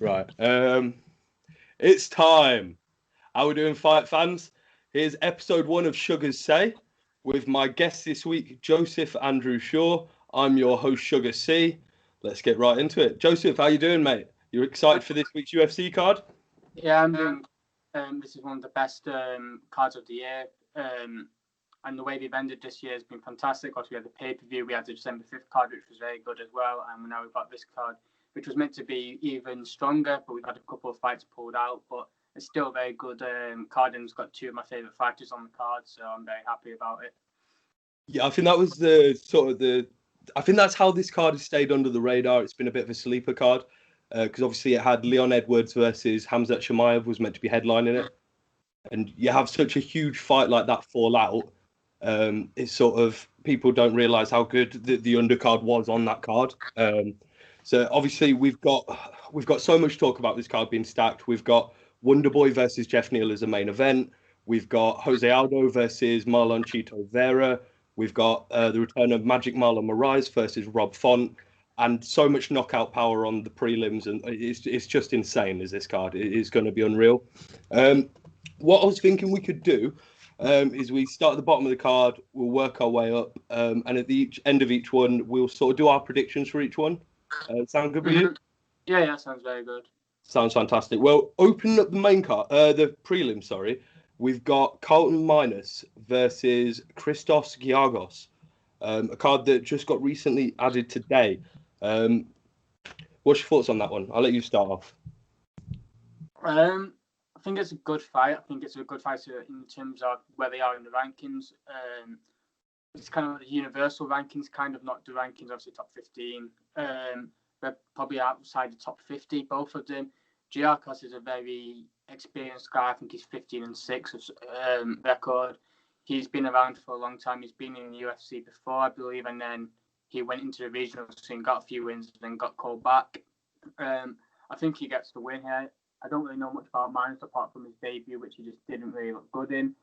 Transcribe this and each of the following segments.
Right. It's time. How we doing, fight fans? Here's episode 1 of Sugar's Say with my guest this week, Joseph Andrew Shaw. I'm your host, Sugar C. Let's get right into it. Joseph, how you doing, mate? You excited for this week's UFC card? Yeah, I'm doing. This is one of the best cards of the year. And the way they've ended this year has been fantastic. Also, we had the pay-per-view, we had the December 5th card, which was very good as well. And now we've got this card, which was meant to be even stronger, but we've had a couple of fights pulled out. But it's still a very good card, and it's got two of my favourite fighters on the card, so I'm very happy about it. Yeah, I think that was I think that's how this card has stayed under the radar. It's been a bit of a sleeper card because obviously it had Leon Edwards versus Khamzat Chimaev was meant to be headlining it. And you have such a huge fight like that fall out. It's sort of people don't realize how good the undercard was on that card. So obviously we've got so much talk about this card being stacked. We've got Wonderboy versus Jeff Neal as a main event. We've got Jose Aldo versus Marlon Chito Vera. We've got the return of Magic Marlon Moraes versus Rob Font, and so much knockout power on the prelims, and it's just insane. As this card, it is going to be unreal. What I was thinking we could do is we start at the bottom of the card, we'll work our way up, and at the end of each one, we'll sort of do our predictions for each one. Sound good with you? Yeah, sounds very good. Sounds fantastic. Well, opening up the main card, the prelim, sorry, we've got Carlton Minus versus Christos Giagos, a card that just got recently added today. What's your thoughts on that one? I'll let you start off. I think it's a good fight. I think it's a good fight in terms of where they are in the rankings. It's kind of the universal rankings, kind of not the rankings, obviously top 15. They're probably outside the top 50, both of them. Giagos is a very experienced guy. I think he's 15-6 record. He's been around for a long time. He's been in the UFC before, I believe, and then he went into the regional scene, got a few wins, and then got called back. I think he gets the win here. I don't really know much about Minus apart from his debut, which he just didn't really look good in.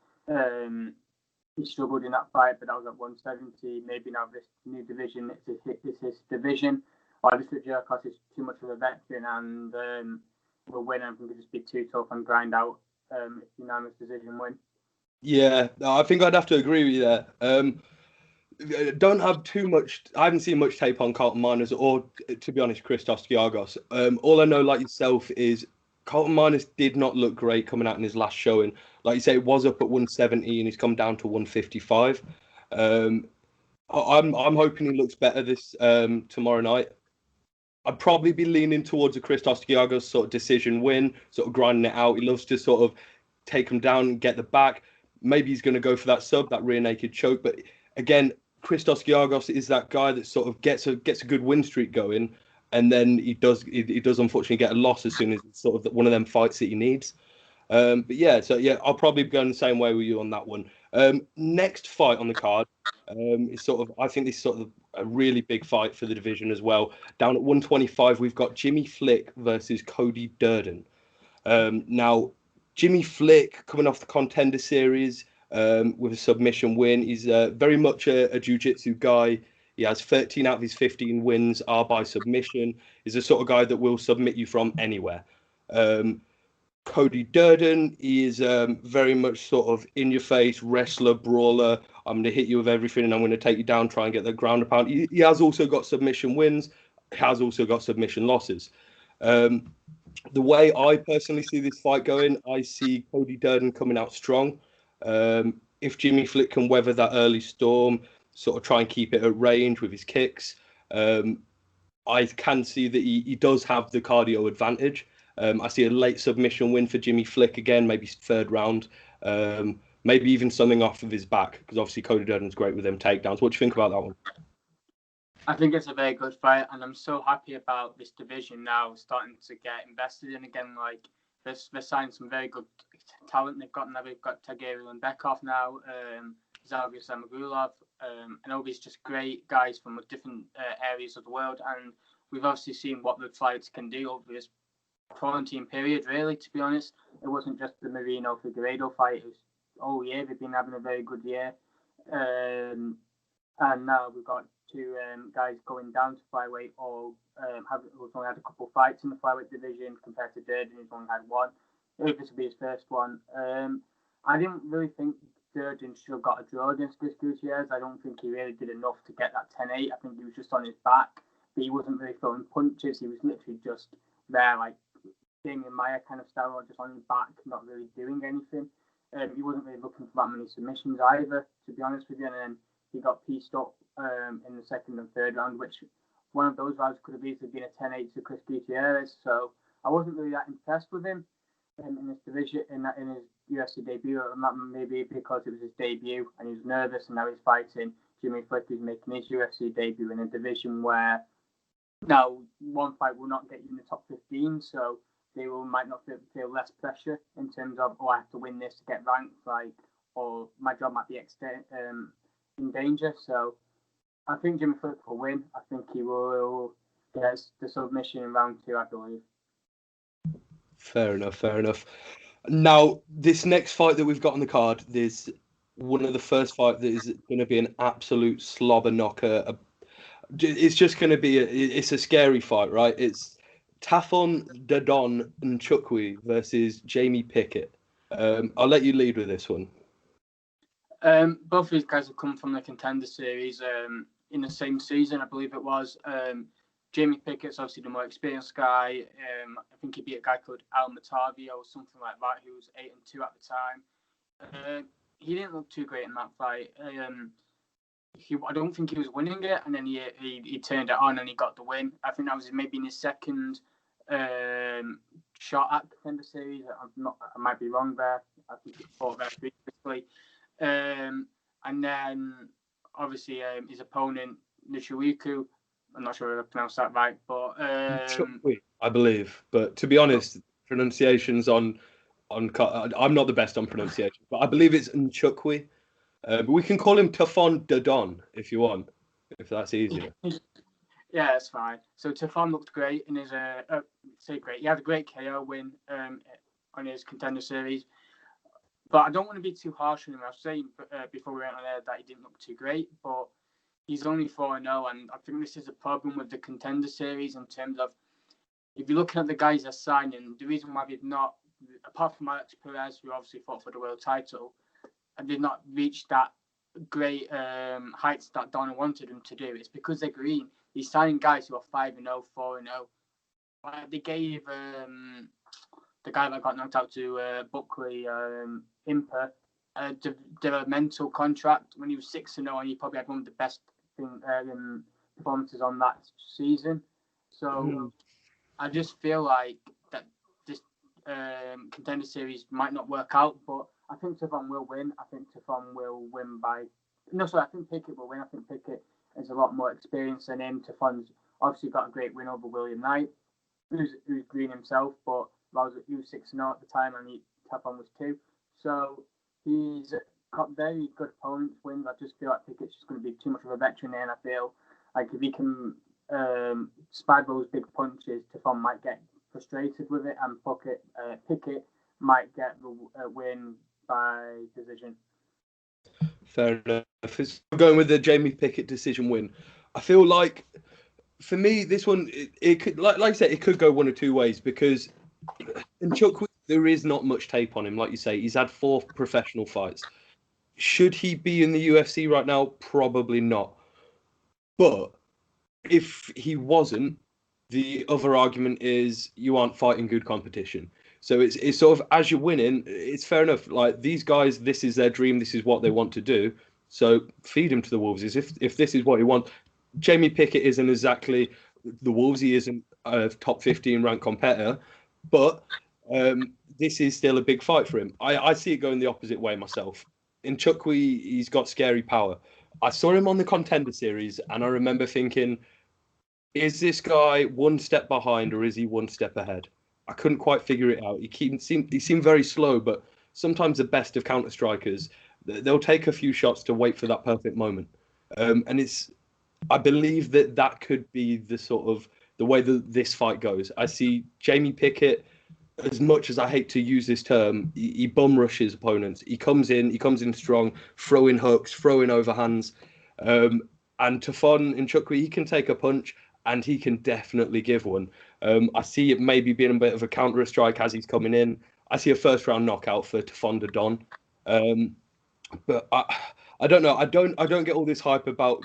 He struggled in that fight, but that was at 170. Maybe now this new division is his division. Obviously, Giagos is too much of a veteran and will win. I think it'll just be too tough and grind out unanimous decision win. Yeah, I think I'd have to agree with you there. Don't have too much. I haven't seen much tape on Carlton Miners or, to be honest, Christos Giagos. All I know, like yourself, is Carlton Miners did not look great coming out in his last showing. Like you say, it was up at 170 and he's come down to 155. I'm hoping he looks better this tomorrow night. I'd probably be leaning towards a Christos Giagos sort of decision win, sort of grinding it out. He loves to sort of take him down and get the back. Maybe he's going to go for that sub, that rear naked choke. But again, Christos Giagos is that guy that sort of gets a good win streak going, and then he does unfortunately get a loss as soon as it's sort of one of them fights that he needs. But yeah, I'll probably be going the same way with you on that one. Next fight on the card is I think this is sort of a really big fight for the division as well. Down at 125, we've got Jimmy Flick versus Cody Durden. Now, Jimmy Flick coming off the Contender Series with a submission win. He's very much a jiu-jitsu guy. He has 13 out of his 15 wins are by submission. He's the sort of guy that will submit you from anywhere. Cody Durden, he is very much sort of in-your-face wrestler, brawler. I'm going to hit you with everything and I'm going to take you down, try and get the ground and pound. He has also got submission wins, has also got submission losses. The way I personally see this fight going, I see Cody Durden coming out strong. If Jimmy Flick can weather that early storm, sort of try and keep it at range with his kicks, I can see that he does have the cardio advantage. I see a late submission win for Jimmy Flick again, maybe third round, maybe even something off of his back, because obviously Cody Durden's great with them takedowns. What do you think about that one? I think it's a very good fight, and I'm so happy about this division now starting to get invested in again. Like, they're signing some very good talent. They've got Tagirian and Bekov now, Zalgiris Samagulov, and all these just great guys from different areas of the world. And we've obviously seen what the fights can do over this quarantine period, really, to be honest. It wasn't just the Morono Figueiredo fight. It was all year. They've been having a very good year. And now we've got to guys going down to flyweight or who's only had a couple of fights in the flyweight division compared to Durden, who's only had one. This will be his first one. I didn't really think Durden should have got a draw against Chris Gutierrez. I don't think he really did enough to get that 10-8. I think he was just on his back, but he wasn't really throwing punches. He was literally just there, like Damien Maia kind of style, just on his back, not really doing anything. He wasn't really looking for that many submissions either, to be honest with you. And then he got pieced up in the second and third round, which one of those rounds could have easily been a 10-8 to Chris Gutierrez. So I wasn't really that impressed with him in his division, in his UFC debut. Maybe because it was his debut and he was nervous, and now he's fighting Jimmy Flick, who's making his UFC debut in a division where now one fight will not get you in the top 15, so they might not feel less pressure in terms of, I have to win this to get ranked, or my job might be in danger. So I think Jimmy Flick will win. I think he will get the submission in round 2, I believe. Fair enough. Now, this next fight that we've got on the card, there's one of the first fight that is going to be an absolute slobber knocker. It's just going to be it's a scary fight, right? It's Tafon Dodon and Chuckwee versus Jamie Pickett. I'll let you lead with this one. Both of these guys have come from the Contender Series in the same season, I believe it was. Jamie Pickett's obviously the more experienced guy. I think he beat a guy called Al Matavia or something like that, who was 8-2 at the time. He didn't look too great in that fight. I don't think he was winning it, and then he turned it on and he got the win. I think that was maybe in his second shot at the Contender Series. I might be wrong there. I think he fought there previously. And then obviously his opponent Nishiwiku, I'm not sure if I pronounced that right, but Chuckwee, I believe. But to be honest, pronunciations on I'm not the best on pronunciation, but I believe it's Chuckwee. But we can call him Tafon Dodon if you want, if that's easier. Yeah, that's fine. So Tafon looked great in his great. He had a great KO win on his Contender Series. But I don't want to be too harsh on him. I was saying before we went on air that he didn't look too great, but he's only 4-0, and I think this is a problem with the Contender Series in terms of, if you're looking at the guys they're signing, the reason why they've not, apart from Alex Perez, who obviously fought for the world title, and did not reach that great heights that Donna wanted them to do, it's because they're green. He's signing guys who are 5-0, 4-0. They gave the guy that got knocked out to Buckley, Impa, a developmental contract when he was 6-0, and he probably had one of the best performances on that season. So I just feel like that this Contender Series might not work out, but I think Tafon will win. I think Tafon will win I think Pickett will win. I think Pickett has a lot more experience than him. Tafon's obviously got a great win over William Knight, who's green himself, but he was 6-0 at the time, and Tafon was 2. So he's got very good opponents wins. I just feel like Pickett's just going to be too much of a veteran there, and I feel like if he can spad those big punches, Tafon might get frustrated with it, and Pickett might get the win by decision. Fair enough. It's going with the Jamie Pickett decision win. I feel like, for me, this one, it could, like I said, it could go one or two ways, because in Chuckwee, there is not much tape on him. Like you say, he's had 4 professional fights. Should he be in the UFC right now? Probably not. But if he wasn't, the other argument is you aren't fighting good competition. So it's sort of, as you're winning, it's fair enough. Like, these guys, this is their dream. This is what they want to do. So feed him to the Wolves. If this is what you want. Jamie Pickett isn't exactly the Wolves. He isn't a top 15 ranked competitor. But this is still a big fight for him. I see it going the opposite way myself. In Chuckwee, he's got scary power. I saw him on the Contender Series, and I remember thinking, is this guy one step behind or is he one step ahead? I couldn't quite figure it out. He seemed very slow, but sometimes the best of counter strikers, they'll take a few shots to wait for that perfect moment. And I believe that could be the sort of the way that this fight goes. I see Jamie Pickett, as much as I hate to use this term, he bum rushes opponents. He comes in strong, throwing hooks, throwing overhands. And Tafon in Chuckwee, he can take a punch and he can definitely give one. I see it maybe being a bit of a counter strike as he's coming in. I see a first round knockout for Tafon Don. But I don't know. I don't get all this hype about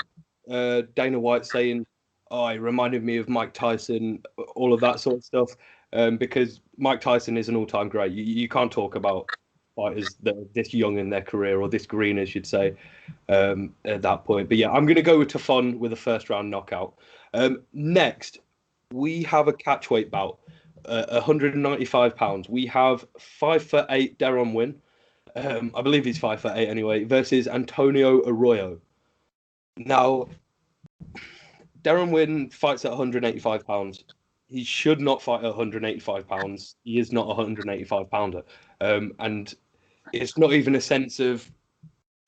Dana White saying, "Oh, it reminded me of Mike Tyson," all of that sort of stuff. Because Mike Tyson is an all-time great. You can't talk about fighters that are this young in their career or this green, as you'd say, at that point. But yeah, I'm going to go with Tafon with a first-round knockout. Next, we have a catchweight bout, 195 pounds. We have 5'8" Deron Winn. I believe he's 5'8" anyway, versus Antonio Arroyo. Now, Deron Winn fights at 185 pounds. He should not fight at 185 pounds. He is not a 185 pounder. And it's not even a sense of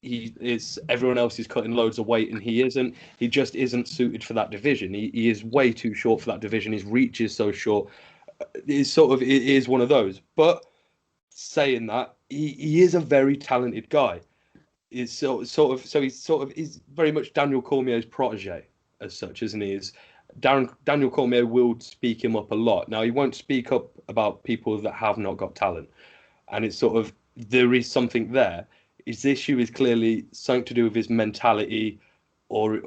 it's everyone else is cutting loads of weight and he isn't. He just isn't suited for that division. He is way too short for that division. His reach is so short. It is one of those. But saying that, he is a very talented guy. He's he's very much Daniel Cormier's protege as such, isn't he? Daniel Cormier will speak him up a lot. Now he won't speak up about people that have not got talent, and it's there is something there. His issue is clearly something to do with his mentality or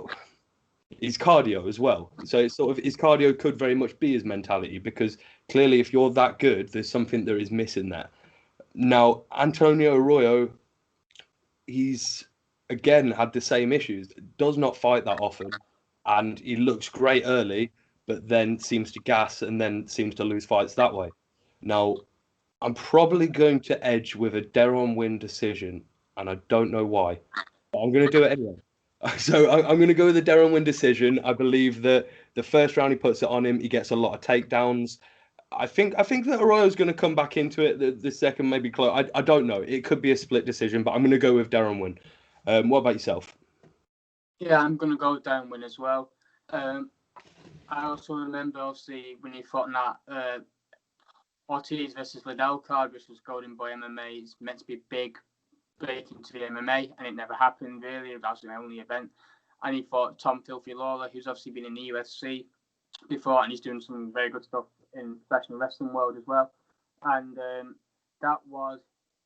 his cardio as well. So it's his cardio could very much be his mentality, because clearly if you're that good, there's something that is missing there. Now, Antonio Arroyo, he's again had the same issues. Does not fight that often, and he looks great early, but then seems to gas and then seems to lose fights that way. Now, I'm probably going to edge with a Deron Winn decision, and I don't know why, but I'm going to do it anyway. So I'm going to go with the Deron Winn decision. I believe that the first round he puts it on him, he gets a lot of takedowns. I think that Arroyo's going to come back into it. The second maybe close. I don't know. It could be a split decision, but I'm going to go with Deron Winn. What about yourself? Yeah, I'm going to go with Deron Winn as well. I also remember, obviously, when he fought in that Ortiz versus Liddell card, which was Golden Boy MMA. It's meant to be big break into the MMA, and it never happened, really. That was the only event. And he fought Tom Filthy Lawler, who's obviously been in the UFC before, and he's doing some very good stuff in the professional wrestling world as well. And that was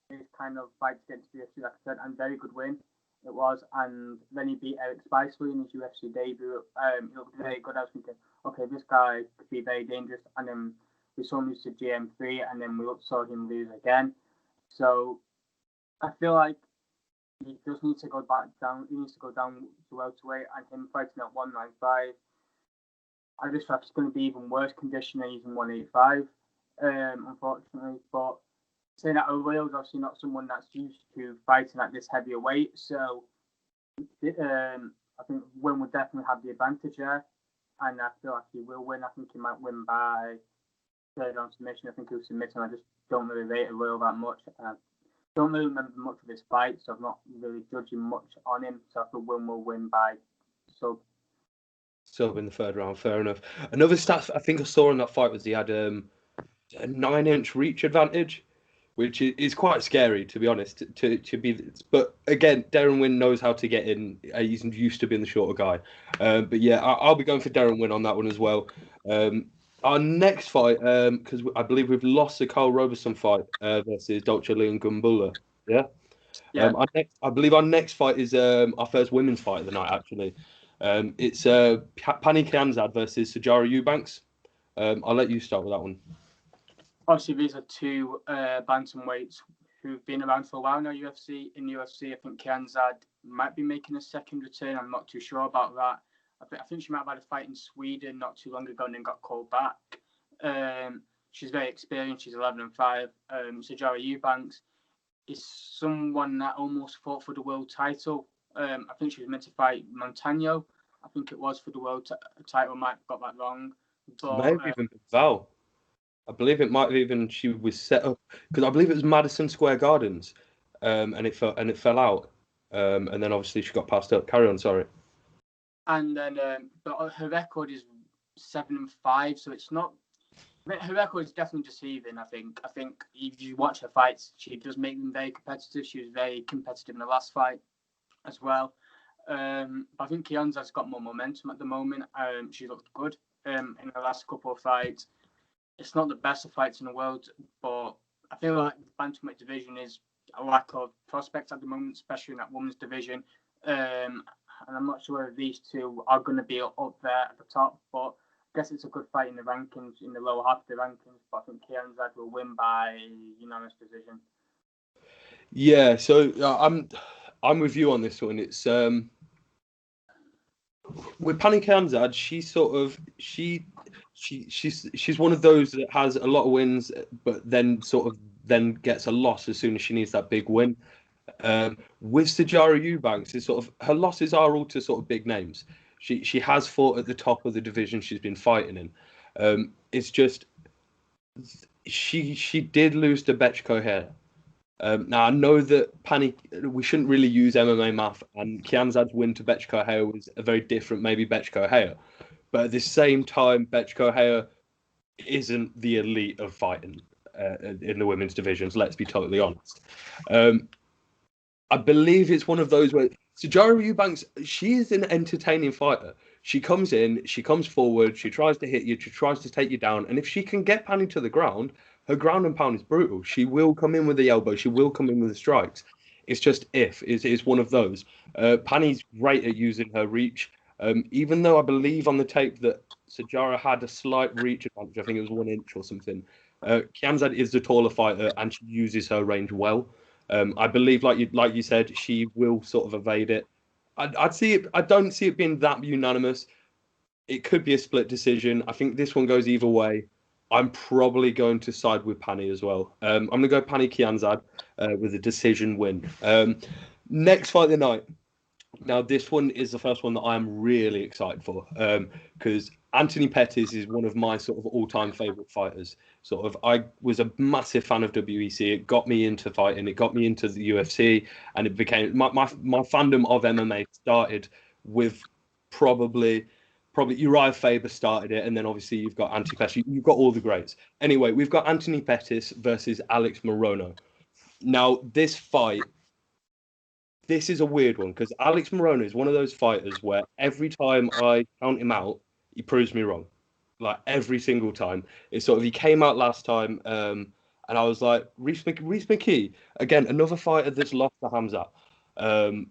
his kind of fight to get into the UFC, like I said, and very good win it was. And then he beat Eric Spicely in his UFC debut. He looked very good. I was thinking, okay, this guy could be very dangerous. And then we saw him lose to GM3, and then we saw him lose again. So I feel like he just needs to go back down. He needs to go down to welterweight, and him fighting at 195. I just thought it's going to be even worse condition than even 185, unfortunately. But saying that, Arroyo's obviously not someone that's used to fighting at this heavier weight. So I think Winn would definitely have the advantage there. And I feel like he will win. I think he might win by third round submission. I think he'll submit him. I just don't really rate Arroyo that much. Don't really remember much of his fight, so I'm not really judging much on him. So I feel Winn will win by sub. Sub in the third round, fair enough. Another stat I think I saw in that fight was he had a 9-inch reach advantage, which is quite scary, to be honest. To be, but again, Deron Winn knows how to get in. He's used to being the shorter guy. But yeah, I'll be going for Deron Winn on that one as well. Our next fight, because I believe we've lost the Carl Robertson fight versus Dolce Leon Gumbula. Yeah. Yeah. I believe our next fight is our first women's fight of the night. Actually, it's Pani Kianzad versus Jarrah Eubanks. I'll let you start with that one. Obviously, these are two bantamweights who've been around for a while now. In UFC, I think Kianzad might be making a second return. I'm not too sure about that. I think she might have had a fight in Sweden not too long ago and then got called back. She's very experienced. She's 11-5. So Jarrah Eubanks is someone that almost fought for the world title. I think she was meant to fight Montano. I think it was for the world title. Might have got that wrong. But, maybe even Val. I believe it might have even she was set up because I believe it was Madison Square Gardens, and it fell out, and then obviously she got passed up. Carry on, sorry. And then, but her record is 7-5, so it's not. Her record is definitely deceiving. I think if you watch her fights, she does make them very competitive. She was very competitive in the last fight as well. I think Kianza's got more momentum at the moment. She looked good in the last couple of fights. It's not the best of fights in the world, but I feel like the bantamweight division is a lack of prospects at the moment, especially in that women's division. And I'm not sure if these two are going to be up there at the top, but I guess it's a good fight in the rankings, in the lower half of the rankings. But I think Kianza will win by unanimous decision. Yeah, so I'm with you on this one. It's with Pani Kianzad, she's one of those that has a lot of wins, but then gets a loss as soon as she needs that big win. With Jarrah Eubanks, is sort of her losses are all to sort of big names. She has fought at the top of the division she's been fighting in. It's just she did lose to Pejera. Now I know that we shouldn't really use MMA math, and Kianzad's win to Pejera was a very different, maybe Pejera, but at the same time, Pejera isn't the elite of fighting in the women's divisions. Let's be totally honest. I believe it's one of those where Jarrah Eubanks, she is an entertaining fighter. She comes in, she comes forward, she tries to hit you, she tries to take you down, and if she can get Pani to the ground, her ground and pound is brutal. She will come in with the elbow, she will come in with the strikes. It's just it's one of those. Pani's great at using her reach, even though I believe on the tape that Jarrah had a slight reach advantage. I think it was 1 inch or something. Kianzad is the taller fighter, and she uses her range well. I believe, like you said, she will sort of evade it. I'd see it. I don't see it being that unanimous. It could be a split decision. I think this one goes either way. I'm probably going to side with Pani as well. I'm going to go Pani Kianzad with a decision win. Next fight of the night. Now, this one is the first one that I'm really excited for because Anthony Pettis is one of my sort of all-time favorite fighters. I was a massive fan of WEC. It got me into fighting. It got me into the UFC, and it became my fandom of MMA started with probably Uriah Faber started it, and then obviously you've got Anthony Pettis. You've got all the greats. Anyway, we've got Anthony Pettis versus Alex Morono. Now, this fight. This is a weird one because Alex Morono is one of those fighters where every time I count him out, he proves me wrong. Like every single time. It's sort of, he came out last time and I was like, Reece McKee, again, another fighter that's lost to Hamzat. And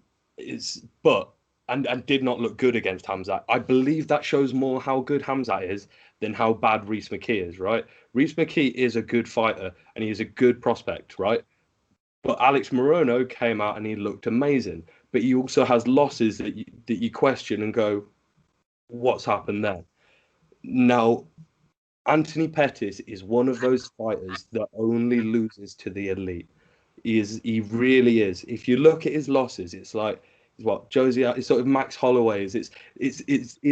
did not look good against Hamzat. I believe that shows more how good Hamzat is than how bad Reece McKee is, right? Reece McKee is a good fighter and he is a good prospect, right? But Alex Morono came out and he looked amazing. But he also has losses that you question and go, what's happened there? Now, Anthony Pettis is one of those fighters that only loses to the elite. He really is. If you look at his losses, it's like Josie, it's sort of Max Holloway's. It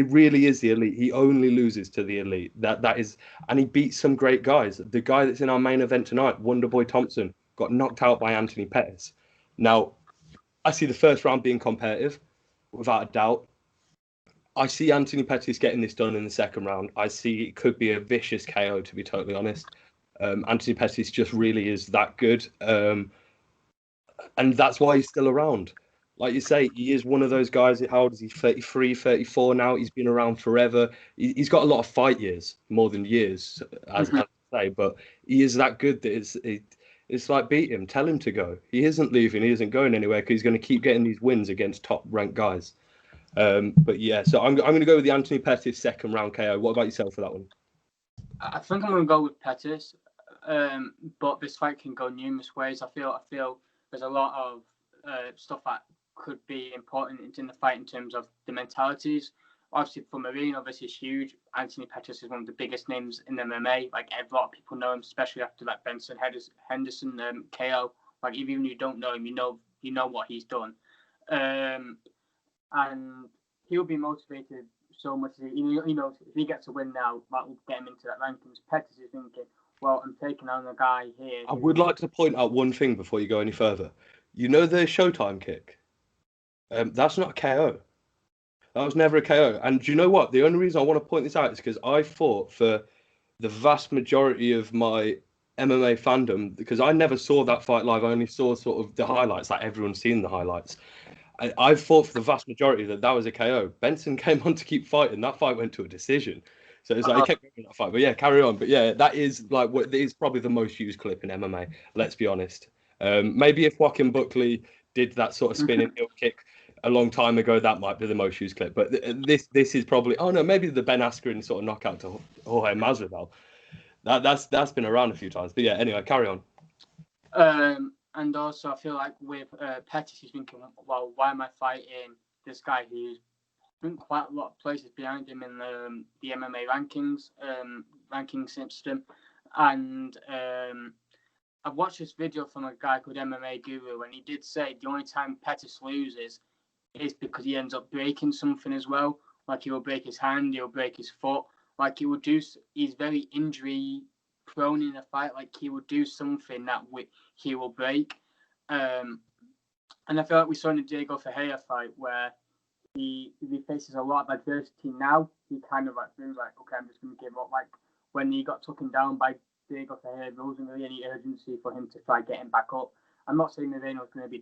really is the elite. He only loses to the elite. That is, and he beats some great guys. The guy that's in our main event tonight, Wonderboy Thompson, got knocked out by Anthony Pettis. Now, I see the first round being competitive, without a doubt. I see Anthony Pettis getting this done in the second round. I see it could be a vicious KO, to be totally honest. Anthony Pettis just really is that good. And that's why he's still around. Like you say, he is one of those guys. How old is he? 33, 34 now. He's been around forever. He's got a lot of fight years, more than years, as I say. But he is that good that it's like, beat him, tell him to go. He isn't leaving, he isn't going anywhere because he's going to keep getting these wins against top ranked guys. But yeah, so I'm going to go with the Anthony Pettis second round KO. What about yourself for that one? I think I'm going to go with Pettis, but this fight can go numerous ways. I feel there's a lot of stuff that could be important in the fight in terms of the mentalities. Obviously, for Morono, this is huge. Anthony Pettis is one of the biggest names in MMA. Like, a lot of people know him, especially after that Benson Henderson KO. Like, even if you don't know him, you know what he's done. And he'll be motivated so much. You know, if he gets a win now, that will get him into that rankings. Pettis is thinking, well, I'm taking on a guy here. I would like to point out one thing before you go any further. You know the Showtime kick? That's not a KO. That was never a KO. And do you know what? The only reason I want to point this out is because I fought for the vast majority of my MMA fandom, because I never saw that fight live. I only saw sort of the highlights, like everyone's seen the highlights. I've thought for the vast majority that was a KO. Benson came on to keep fighting. That fight went to a decision. So it's like he kept going that fight. But yeah, carry on. But yeah, that is like what is probably the most used clip in MMA. Let's be honest. Maybe if Joaquin Buckley did that sort of spinning heel kick a long time ago, that might be the most used clip. But this is probably maybe the Ben Askren sort of knockout to Jorge Masvidal. That's been around a few times. But yeah, anyway, carry on. And also, I feel like with Pettis, he's thinking, well, why am I fighting this guy who's been quite a lot of places behind him in the MMA ranking system? And I've watched this video from a guy called MMA Guru, and he did say the only time Pettis loses is because he ends up breaking something as well. Like he will break his hand, he'll break his foot. Like he's very injury prone in a fight. Like he will do something that he will break. And I feel like we saw in the Diego Ferreira fight where he faces a lot of adversity now. He kind of like feels like, okay, I'm just going to give up. Like when he got taken down by Diego Ferreira, there wasn't really any urgency for him to try getting back up. I'm not saying Morono is going to be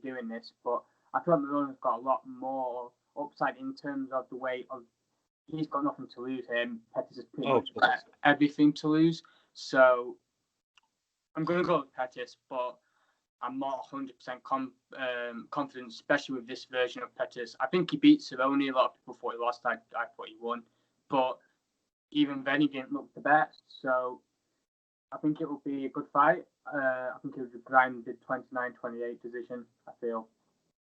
doing this, but I feel like Morono's got a lot more upside in terms of the way of he's got nothing to lose here. Pettis has pretty much got everything to lose. So I'm going to go with Pettis, but I'm not 100% confident, especially with this version of Pettis. I think he beat Cerrone. A lot of people thought he lost. I thought he won. But even then, he didn't look the best. So I think it will be a good fight. I think it was a grinded 29-28 decision, I feel.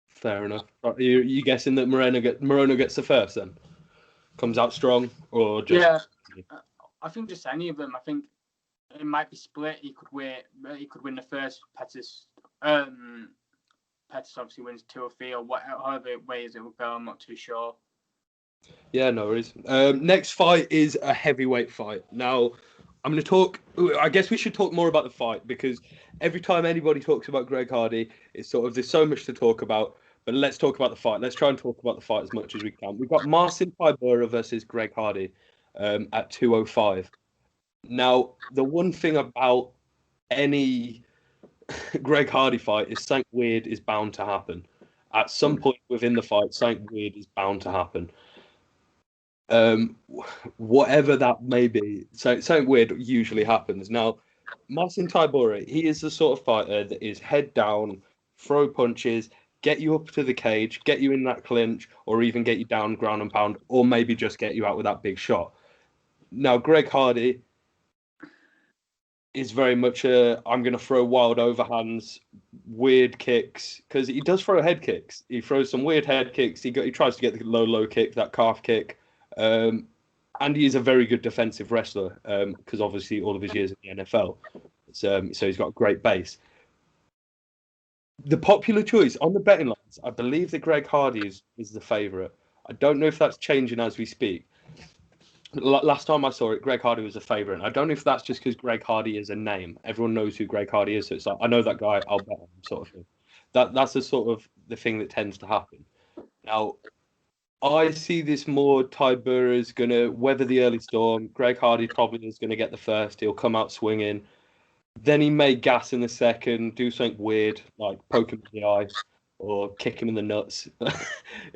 Fair enough. Are you guessing that Morono gets the first then? Comes out strong, or just? Yeah, I think just any of them. I think it might be split. He could win the first. Pettis obviously wins 2 or 3, or however ways it will go. I'm not too sure. Yeah, no worries. Next fight is a heavyweight fight. Now, I'm going to talk. I guess we should talk more about the fight because every time anybody talks about Greg Hardy, it's sort of there's so much to talk about. But let's talk about the fight. Let's try and talk about the fight as much as we can. We've got Marcin Tybura versus Greg Hardy at 205. Now, the one thing about any Greg Hardy fight is something weird is bound to happen. At some point within the fight, something weird is bound to happen. Whatever that may be, something weird usually happens. Now, Marcin Tybura, he is the sort of fighter that is head down, throw punches, get you up to the cage, get you in that clinch, or even get you down ground and pound, or maybe just get you out with that big shot. Now, Greg Hardy is very much I'm going to throw wild overhands, weird kicks, because he does throw head kicks. He throws some weird head kicks. He tries to get the low kick, that calf kick. And he is a very good defensive wrestler because obviously all of his years in the NFL. So he's got a great base. The popular choice on the betting lines, I believe that Greg Hardy is the favourite. I don't know if that's changing as we speak. Last time I saw it, Greg Hardy was a favourite. I don't know if that's just because Greg Hardy is a name. Everyone knows who Greg Hardy is. So it's like, I know that guy, I'll bet him sort of thing. That's the sort of the thing that tends to happen. Now, I see this more. Tybura is going to weather the early storm. Greg Hardy probably is going to get the first. He'll come out swinging. Then he may gas in the second, do something weird, like poke him in the eye or kick him in the nuts,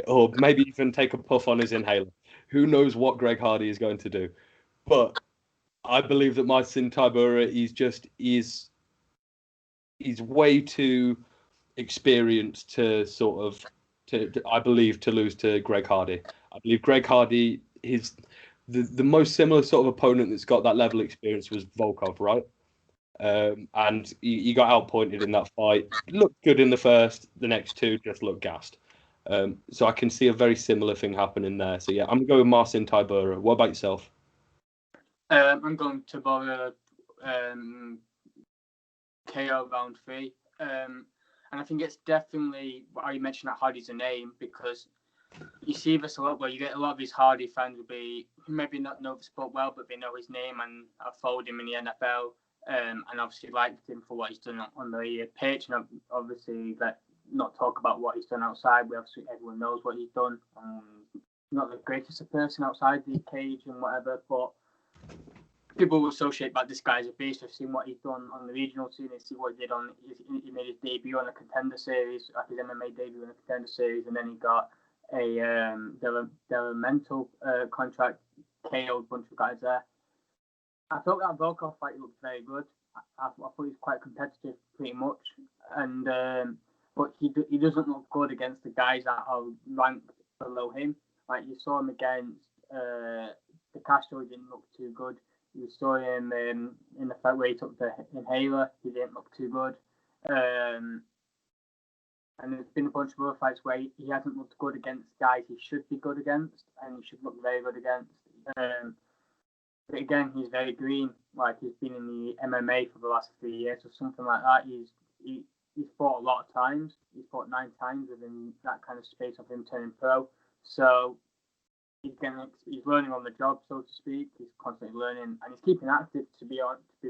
or maybe even take a puff on his inhaler. Who knows what Greg Hardy is going to do? But I believe that Marcin Tybura, he's way too experienced to I believe, to lose to Greg Hardy. I believe Greg Hardy is the most similar sort of opponent that's got that level of experience was Volkov, right? And he got outpointed in that fight. Looked good in the first. The next two just looked gassed. So I can see a very similar thing happening there. So yeah, I'm going to go with Marcin Tybura. What about yourself? I'm going to Tybura KO round 3. And I think it's definitely why you mentioned that Hardy's a name, because you see this a lot where you get a lot of these Hardy fans who maybe not know the sport well, but they know his name and have followed him in the NFL. And obviously liked him for what he's done on the pitch, and obviously not talk about what he's done outside. Obviously everyone knows what he's done. Not the greatest person outside the cage and whatever, but people will associate that this guy's a beast. I've seen what he's done on the regional scene. I see what he did he made his debut on a Contender Series, like his MMA debut on a Contender Series, and then he got a developmental contract, KO'd a bunch of guys there. I thought that Volkov fight looked very good. I thought he was quite competitive, pretty much, and but he doesn't look good against the guys that are ranked below him. Like you saw him against the Castro, he didn't look too good. You saw him in the fight where he took the inhaler, he didn't look too good. And there's been a bunch of other fights where he hasn't looked good against guys he should be good against, and he should look very good against. But again, he's very green. Like he's been in the MMA for the last 3 years or something like that. He's fought a lot of times. He's fought 9 times within that kind of space of him turning pro. So he's learning on the job, so to speak. He's constantly learning, and he's keeping active. To be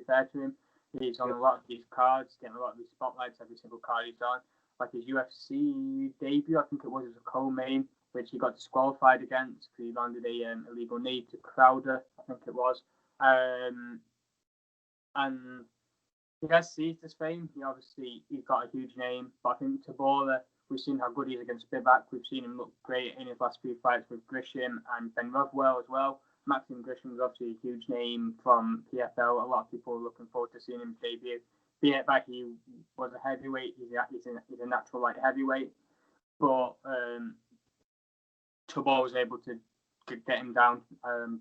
fair to him, he's on a lot of these cards, getting a lot of these spotlights every single card he's on. Like his UFC debut, I think it was a co-main, which he got disqualified against because he landed a illegal knee to Crowder, I think it was. And he has seized his fame. He's got a huge name, but I think Tabora, we've seen how good he is against Spivak. We've seen him look great in his last few fights with Grisham and Ben Rothwell as well. Maxim Grisham was obviously a huge name from PFL. A lot of people are looking forward to seeing him debut. Be it that he was a heavyweight, he's a natural light heavyweight, but Tabor was able to get him down,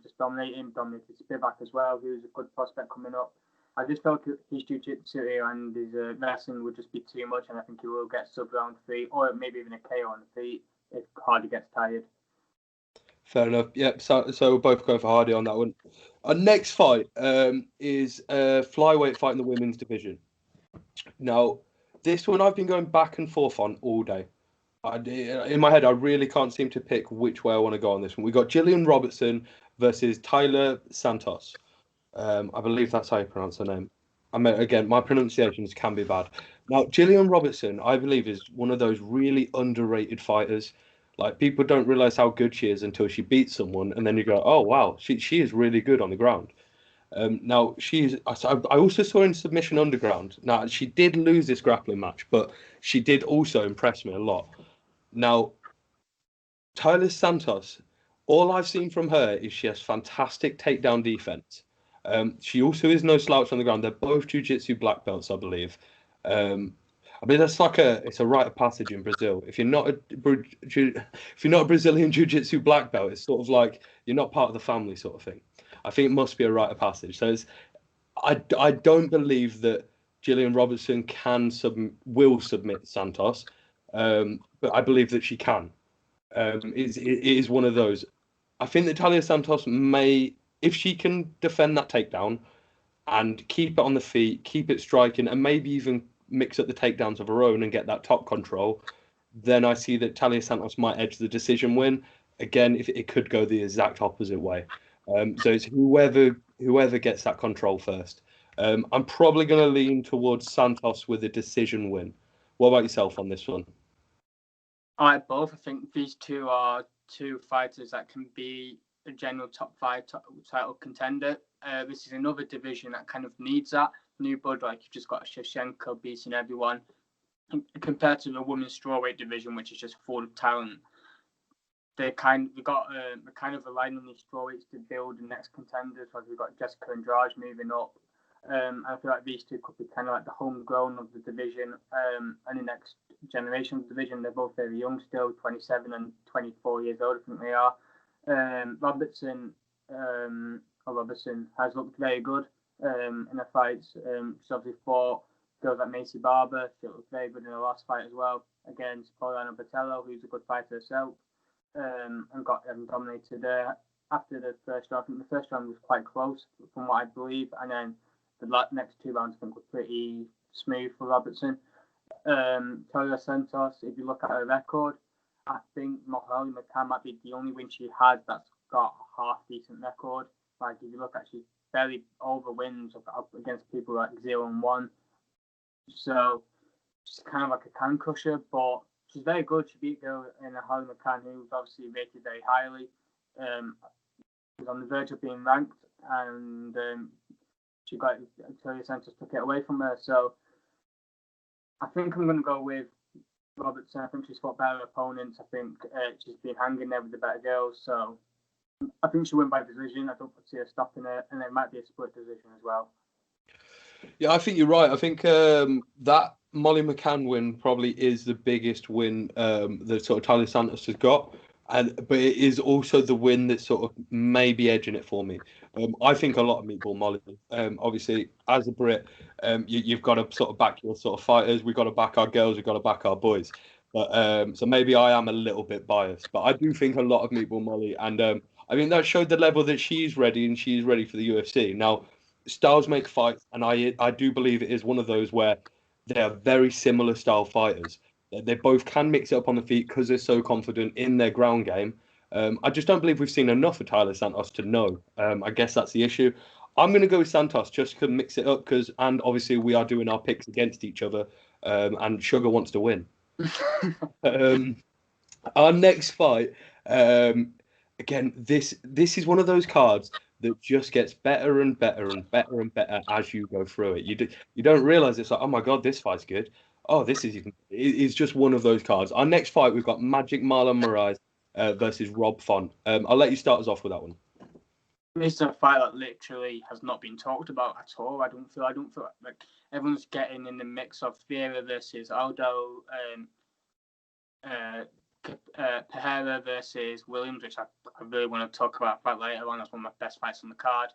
just dominated Spivak as well, who's a good prospect coming up. I just felt his jiu-jitsu and his wrestling would just be too much, and I think he will get sub-round 3, or maybe even a KO on the feet if Hardy gets tired. Fair enough. Yep. So we'll both go for Hardy on that one. Our next fight is a flyweight fight in the women's division. Now, this one I've been going back and forth on all day. In my head, I really can't seem to pick which way I want to go on this one. We got Jillian Robertson versus Tyler Santos. I believe that's how you pronounce her name. I mean, again, my pronunciations can be bad. Now, Jillian Robertson, I believe, is one of those really underrated fighters. Like, people don't realize how good she is until she beats someone, and then you go, "Oh wow, she is really good on the ground." Now, I also saw her in Submission Underground. Now, she did lose this grappling match, but she did also impress me a lot. Now, Tyler Santos, all I've seen from her is she has fantastic takedown defense. She also is no slouch on the ground. They're both jiu-jitsu black belts, I believe. I mean, that's like it's a rite of passage in Brazil. If you're not a Brazilian jiu-jitsu black belt, it's sort of like you're not part of the family, sort of thing. I think it must be a rite of passage. So I don't believe that Jillian Robertson will submit Santos, but I believe that she can. It is one of those. I think that Talia Santos may, if she can defend that takedown and keep it on the feet, keep it striking, and maybe even mix up the takedowns of her own and get that top control, then I see that Talia Santos might edge the decision win. Again, if it could go the exact opposite way. So it's whoever gets that control first. I'm probably going to lean towards Santos with a decision win. What about yourself on this one? I both. I think these two are two fighters that can be a general top 5 title contender. This is another division that kind of needs that new blood. Like you've just got Shevchenko beating everyone, compared to the women's strawweight division, which is just full of talent. We've got kind of relying on these strawweights to build the next contenders. Like we've got Jessica Andrade moving up. I feel like these two could be kind of like the homegrown of the division and the next generation of the division. They're both very young still, 27 and 24 years old, I think they are. Robertson has looked very good in the fights. She's obviously fought girls like Macy Barber. She looked very good in the last fight as well against Paulina Botello, who's a good fighter herself, and dominated after the first round. I think the first round was quite close from what I believe, and then the next 2 rounds I think were pretty smooth for Robertson. Talia Santos, if you look at her record, I think Mohamed McCann might be the only win she has that's got a half decent record. Like if you look at, she's barely over wins up against people like 0-1. So she's kind of like a can crusher, but she's very good. She beat girl in a Holly McCann, who was obviously rated very highly. Was on the verge of being ranked and she got Santos took it away from her. So I think I'm going to go with Robertson. I think she's fought better opponents. I think she's been hanging there with the better girls. So I think she'll win by decision. I don't see her stopping her, and it might be a split decision as well. Yeah, I think you're right. I think that Molly McCann win probably is the biggest win that sort of Tyler Santos has got. But it is also the win that's sort of maybe edging it for me. I think a lot of Meatball Molly. Obviously, as a Brit, you've got to sort of back your sort of fighters. We've got to back our girls. We've got to back our boys. But so maybe I am a little bit biased. But I do think a lot of Meatball Molly. And I mean, that showed the level that she's ready, and she's ready for the UFC. Now, styles make fights. And I do believe it is one of those where they are very similar style fighters. They both can mix it up on the feet because they're so confident in their ground game. I just don't believe we've seen enough of Tyler Santos to know. I guess that's the issue. I'm going to go with Santos just to mix it up and obviously we are doing our picks against each other, and Suga wants to win. Our next fight, again, this is one of those cards that just gets better and better and better and better as you go through it. You don't realize it's like, oh my God, this fight's good. Oh, it's just one of those cards. Our next fight, we've got Magic Marlon Moraes versus Rob Font. I'll let you start us off with that one. This is a fight that literally has not been talked about at all. I don't feel like everyone's getting in the mix of Pejera versus Aldo, Pejera versus Williams, which I really want to talk about fight later on. That's one of my best fights on the card.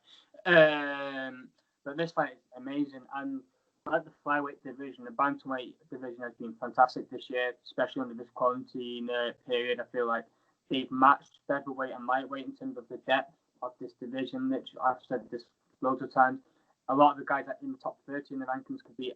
But this fight is amazing, and like the flyweight division, the bantamweight division has been fantastic this year, especially under this quarantine period. I feel like they've matched featherweight and lightweight in terms of the depth of this division, which I've said this loads of times. A lot of the guys that in the top 30 in the rankings could be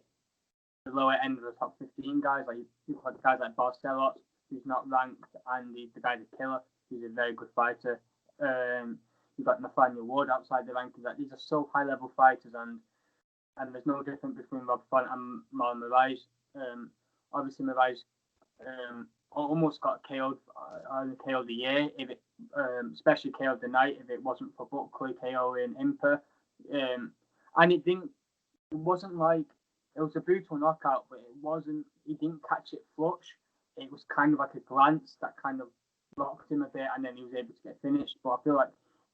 the lower end of the top 15 guys. Like you've got guys like Barcelos, who's not ranked, and the guy the Killer, who's a very good fighter. You've got Nathaniel Ward outside the rankings. Like, these are so high level fighters, and there's no difference between Rob Font and Marlon Moraes. Obviously, Moraes almost got KO'd KO the year, if it, especially KO'd the night if it wasn't for Buckley KO in Impa. And it wasn't like, it was a brutal knockout, but he didn't catch it flush. It was kind of like a glance that kind of blocked him a bit, and then he was able to get finished. But I feel like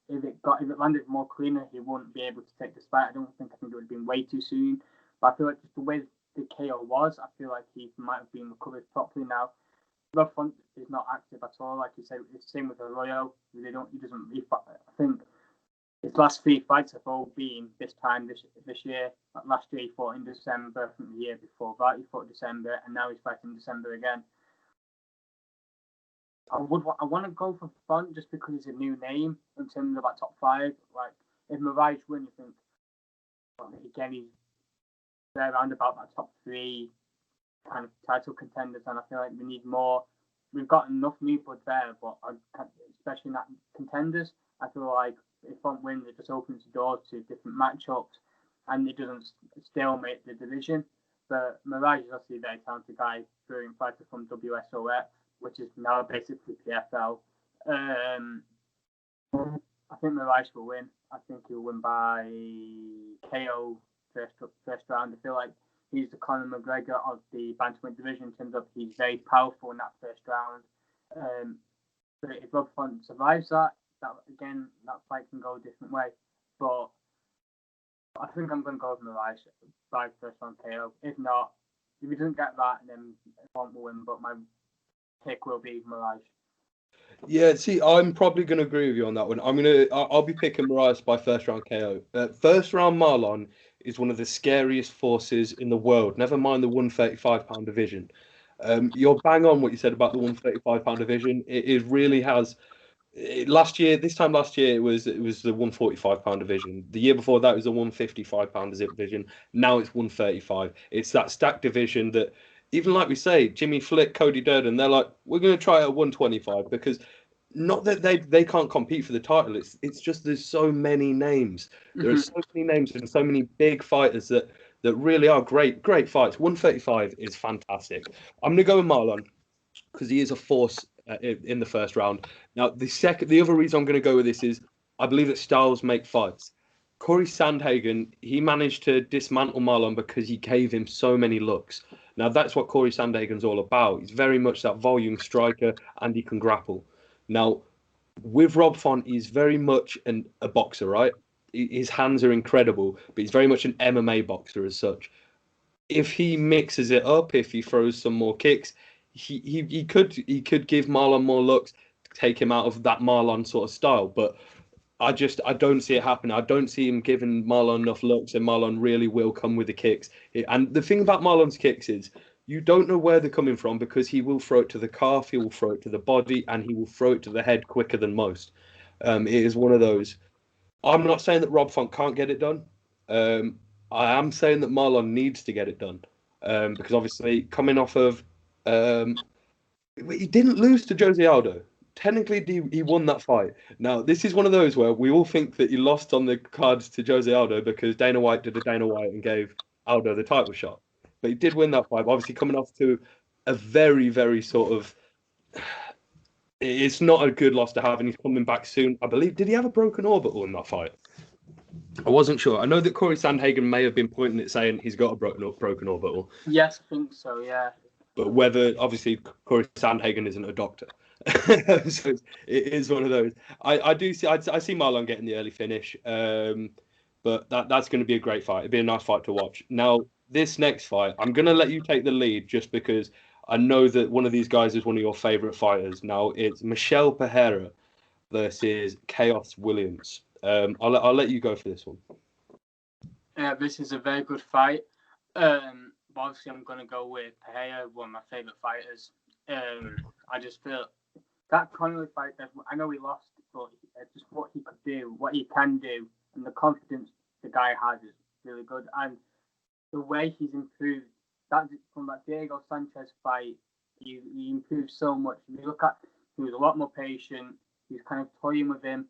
if it landed more cleaner, he wouldn't be able to take this fight. I think it would have been way too soon. But I feel like just the way the KO was, I feel like he might have been recovered properly now. Rob Font is not active at all. Like you said, it's the same with Arroyo. I think his last 3 fights have all been this time this year. Like last year he fought in December. I think the year before that he fought in December, and now he's fighting in December again. I want to go for Font just because he's a new name in terms of like top 5. Like if Moraes win, you think, well, again, he's there around about that top 3 kind of title contenders, and I feel like we need more. We've got enough new blood there, but especially in that contenders, I feel like if Font wins, it just opens the door to different matchups, and it doesn't stalemate the division. But Moraes is obviously a very talented guy, brilliant fighter from WSOF, which is now basically PFL. I think Moraes will win. I think he'll win by KO first round. I feel like he's the Conor McGregor of the bantamweight division in terms of he's very powerful in that first round. But if Rob Font survives that fight can go a different way. But I think I'm going to go with Moraes by first round KO. If not, if he doesn't get that, then Font will win. But my pick will be Moraes. Yeah, see, I'm probably going to agree with you on that one. I'll be picking Moraes by first round KO. First round Marlon is one of the scariest forces in the world. Never mind the 135-pound division. You're bang on what you said about the 135-pound division. It really has. Last year, it was the 145-pound division. The year before that, it was the 155-pound division. Now it's 135. It's that stacked division that, even like we say, Jimmy Flick, Cody Durden, they're like, we're going to try it at 125 because not that they can't compete for the title. It's just there's so many names. There are so many names and so many big fighters that really are great fights. 135 is fantastic. I'm going to go with Marlon because he is a force in the first round. Now, the other reason I'm going to go with this is I believe that styles make fights. Corey Sandhagen, he managed to dismantle Marlon because he gave him so many looks. Now, that's what Corey Sandhagen's all about. He's very much that volume striker, and he can grapple. Now, with Rob Font, he's very much a boxer, right? His hands are incredible, but he's very much an MMA boxer as such. If he mixes it up, if he throws some more kicks, he could give Marlon more looks, take him out of that Marlon sort of style. But I don't see it happening. I don't see him giving Marlon enough looks, and Marlon really will come with the kicks. And the thing about Marlon's kicks is you don't know where they're coming from because he will throw it to the calf, he will throw it to the body, and he will throw it to the head quicker than most. It is one of those. I'm not saying that Rob Font can't get it done. I am saying that Marlon needs to get it done because obviously coming off of he didn't lose to Jose Aldo. Technically, he won that fight. Now, this is one of those where we all think that he lost on the cards to Jose Aldo because Dana White did a Dana White and gave Aldo the title shot. But he did win that fight. Obviously, coming off to a very, very sort of... It's not a good loss to have, and he's coming back soon. I believe, did he have a broken orbital in that fight? I wasn't sure. I know that Corey Sandhagen may have been pointing at saying he's got a broken orbital. Yes, I think so, yeah. But whether, obviously, Corey Sandhagen isn't a doctor. So it is one of those. I see Marlon getting the early finish, but that's going to be a great fight. It'd be a nice fight to watch. Now, this next fight, I'm going to let you take the lead just because I know that one of these guys is one of your favourite fighters. Now, it's Michel Pejera versus Chaos Williams. I'll let you go for this one. This is a very good fight. But obviously, I'm going to go with Pejera, one of my favourite fighters. I just feel that Connolly fight, I know he lost, but just what he could do, what he can do, and the confidence the guy has is really good. And the way he's improved, that from that Diego Sanchez fight, he improved so much. If you look at, he was a lot more patient. He was kind of toying with him.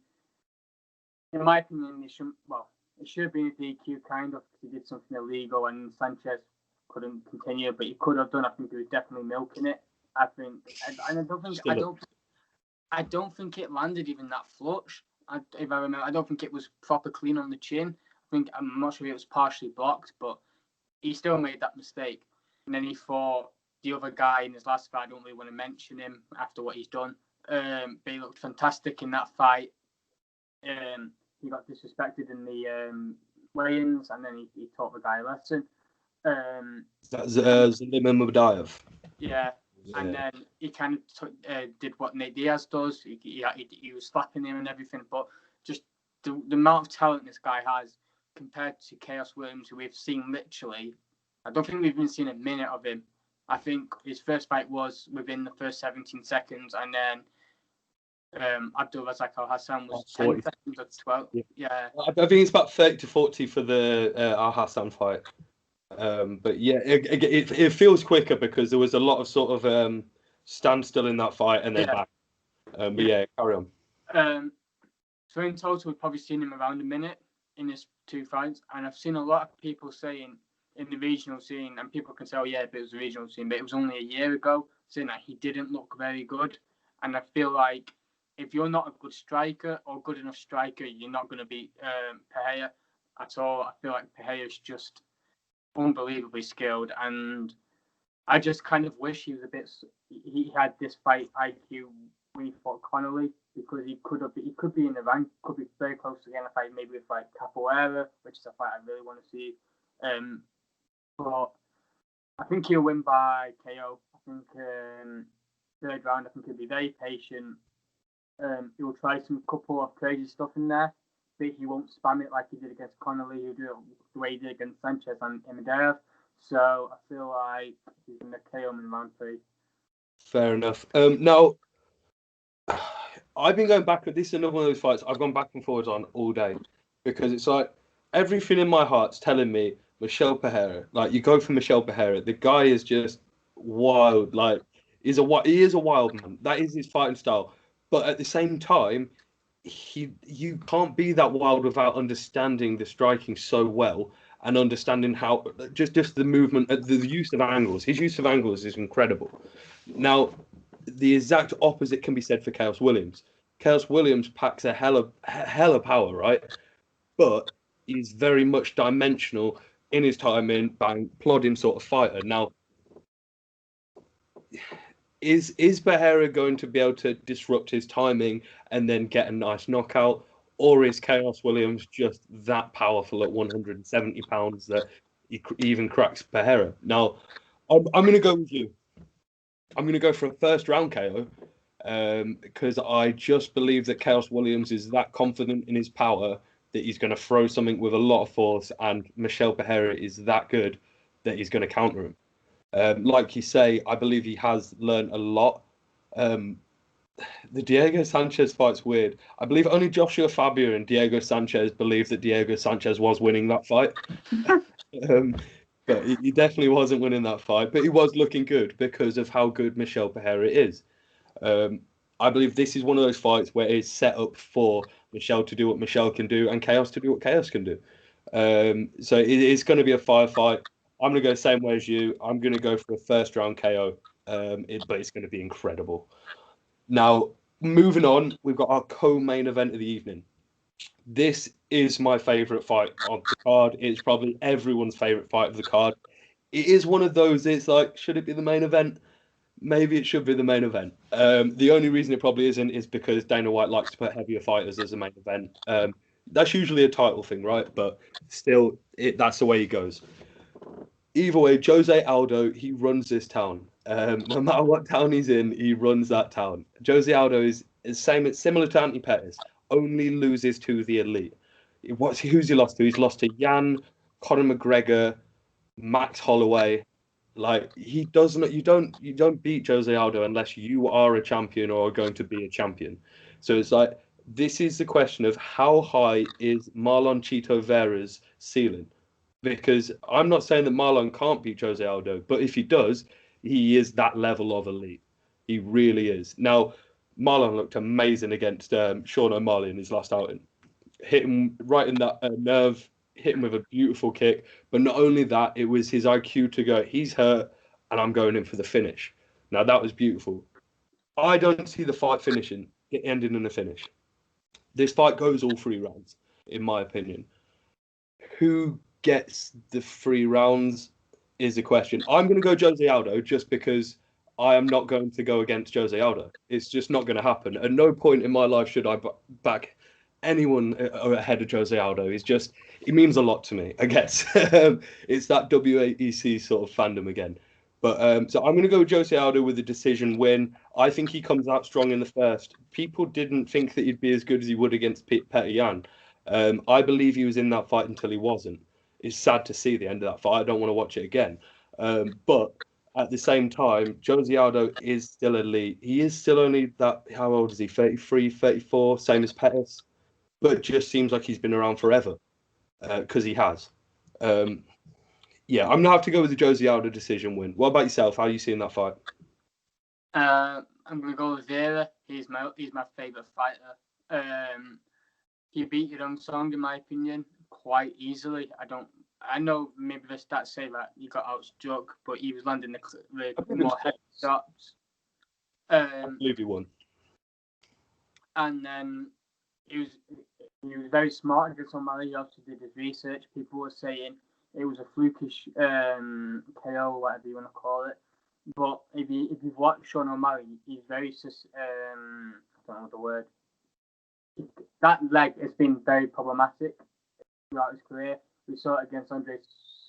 In my opinion, it should have been a DQ kind of because he did something illegal and Sanchez couldn't continue, but he could have done. I think he was definitely milking it. I don't think it landed even that flush. If I remember, I don't think it was proper clean on the chin. I'm not sure if it was partially blocked, but he still made that mistake. And then he fought the other guy in his last fight. I don't really want to mention him after what he's done. But he looked fantastic in that fight. He got disrespected in the weigh-ins, and then he taught the guy a lesson. That's Zaliman Mubdayev. Yeah. And then he kind of did what Nate Diaz does. He was slapping him and everything. But just the amount of talent this guy has compared to Chaos Williams, who we've seen literally, I don't think we've even seen a minute of him. I think his first fight was within the first 17 seconds. And then Abdul Razak Al Hassan was 10 seconds or 12. Yeah. I think it's about 30 to 40 for the Al Hassan fight. But yeah, it feels quicker because there was a lot of sort of standstill in that fight and then back. But yeah, carry on. So in total, we've probably seen him around a minute in his two fights, and I've seen a lot of people saying in the regional scene, and people can say, oh yeah, but it was a regional scene, but it was only a year ago, saying that he didn't look very good. And I feel like if you're not a good striker or good enough striker, you're not going to beat Pejera at all. I feel like Pejera is just unbelievably skilled, and I just kind of wish he had this fight IQ when he fought Connolly, because he could be in the rank, could be very close to getting a fight maybe with like Capoeira, which is a fight I really want to see. But I think he'll win by KO. I think third round, I think he'll be very patient. He'll try some couple of crazy stuff in there, but he won't spam it like he did against Connolly. He'll do it the way he did against Sanchez and Imadaev. So I feel like he's going to KO him in round 3. Fair enough. Now, I've been going back. This is another one of those fights I've gone back and forwards on all day, because it's like everything in my heart's telling me Michel Pejera. Like, you go for Michel Pejera. The guy is just wild. Like, he is a wild man. That is his fighting style. But at the same time, you can't be that wild without understanding the striking so well and understanding how just the movement, the use of angles. His use of angles is incredible. Now, the exact opposite can be said for Chaos Williams. Chaos Williams packs a hell of power, right? But he's very much dimensional in his timing, bang, plodding sort of fighter. Now, is Pejera going to be able to disrupt his timing and then get a nice knockout? Or is Chaos Williams just that powerful at 170 pounds that he even cracks Pejera? Now, I'm going to go with you. I'm going to go for a first round KO because I just believe that Chaos Williams is that confident in his power that he's going to throw something with a lot of force, and Michel Pejera is that good that he's going to counter him. Like you say, I believe he has learned a lot. The Diego Sanchez fight's weird. I believe only Joshua Fabio and Diego Sanchez believe that Diego Sanchez was winning that fight. But he definitely wasn't winning that fight. But he was looking good because of how good Michel Pejera is. I believe this is one of those fights where it's set up for Michel to do what Michel can do and Chaos to do what Chaos can do. So it's going to be a firefight. I'm going to go the same way as you. I'm going to go for a first round KO, but it's going to be incredible. Now, moving on, we've got our co-main event of the evening. This is my favourite fight of the card. It's probably everyone's favourite fight of the card. It is one of those, it's like, should it be the main event? Maybe it should be the main event. The only reason it probably isn't is because Dana White likes to put heavier fighters as a main event. That's usually a title thing, right? But still, that's the way he goes. Either way, Jose Aldo, he runs this town. No matter what town he's in, he runs that town. Jose Aldo is similar to Anthony Pettis, only loses to the elite. Who's he lost to? He's lost to Yan, Conor McGregor, Max Holloway. Like he doesn't. You don't beat Jose Aldo unless you are a champion or are going to be a champion. So it's like this is the question of how high is Marlon Chito Vera's ceiling? Because I'm not saying that Marlon can't beat Jose Aldo, but if he does, he is that level of elite. He really is. Now, Marlon looked amazing against Sean O'Malley in his last outing. Hit him right in that nerve, hit him with a beautiful kick. But not only that, it was his IQ to go, he's hurt, and I'm going in for the finish. Now, that was beautiful. I don't see the fight finishing, it ending in a finish. This fight goes all 3 rounds, in my opinion. Who gets the 3 rounds is the question. I'm going to go Jose Aldo just because I am not going to go against Jose Aldo. It's just not going to happen. At no point in my life should I back anyone ahead of Jose Aldo. It means a lot to me, I guess. It's that WAEC sort of fandom again. But so I'm going to go with Jose Aldo with a decision win. I think he comes out strong in the first. People didn't think that he'd be as good as he would against Petr Yan. I believe he was in that fight until he wasn't. It's sad to see the end of that fight. I don't want to watch it again. But at the same time, Jose Aldo is still elite. He is still only that, how old is he? 33, 34, same as Pettis. But just seems like he's been around forever because he has. Yeah, I'm going to have to go with the Jose Aldo decision win. What about yourself? How are you seeing that fight? I'm going to go with Vera. He's my favourite fighter. He beat your own song, in my opinion, quite easily. I know maybe the stats say that he got outstruck, but he was landing the more heavy shots. I believe he won. And then he was very smart against O'Malley. He obviously did his research. People were saying it was a flukish KO, whatever you want to call it. But if you've watched Sean O'Malley, he's very I don't know the word. That leg has been very problematic throughout his career. We saw it against Andre